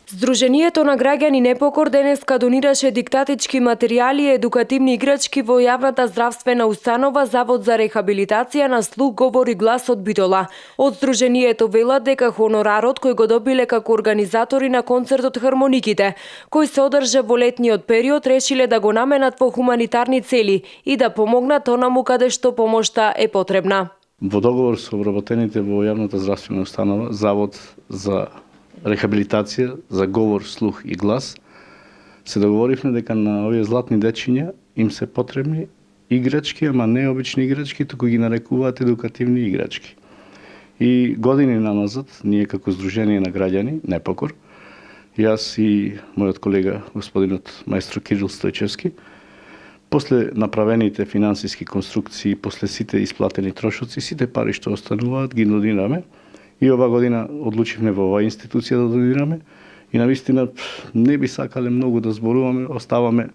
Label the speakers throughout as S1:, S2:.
S1: Здруженијето на граѓани Непокор денеска донираше диктатички материјали и едукативни играчки во јавната здравствена установа Завод за рехабилитација на слух, говор и глас од Битола. Од Здруженијето велат дека хонорарот кој го добиле како организатори на концертот Хармониките, кој се одржа во летниот период, решиле да го наменат во хуманитарни цели и да помогнат онаму каде што помошта е потребна.
S2: Во договор со вработените во јавната здравствена установа Завод за рехабилитација за говор, слух и глас, се договоривме дека на овие златни дечиња им се потребни играчки, ама не обични играчки, туку ги нарекуваат едукативни играчки. И години намазад, ние како Здружение на граѓани Непокор, јас и мојот колега господинот маестро Кирил Стојчевски, после направените финансиски конструкции, после сите исплатени трошоци, сите пари што остануваат ги донираме. И ова година одлучивме во оваа институција да донираме и навистина не би сакале многу да зборуваме, оставаме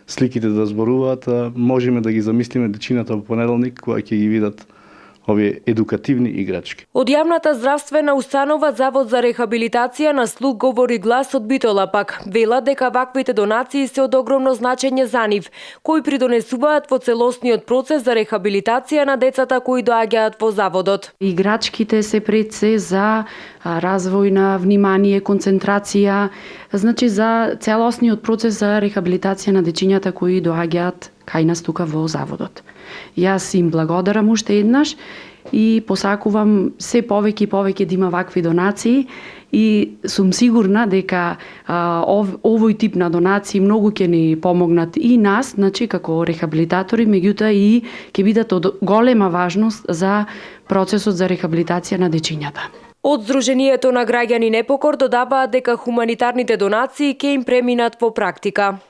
S2: сликите да зборуваат, а можеме да ги замислиме дечината во понеделник кога ќе ги видат овие едукативни играчки.
S1: Од јавната здравствена установа Завод за рехабилитација на слух, говор и глас од Битола пак велат дека ваквите донации се од огромно значење за нив, кои придонесуваат во целосниот процес за рехабилитација на децата кои доаѓаат во заводот.
S3: Играчките се пред се за развој на внимание, концентрација, значи за целосниот процес за рехабилитација на дечињата кои доаѓаат кај нас тука во заводот. Јас им благодарам уште еднаш и посакувам се повеќе и повеќе да има вакви донации и сум сигурна дека овој тип на донации многу ќе ни помогнат и нас, значи како рехабилитатори, меѓутоа и ќе бидат од голема важност за процесот за рехабилитација на дечињата.
S1: Од Здруженијето на граѓани Непокор додаваат дека хуманитарните донации ќе им преминат во практика.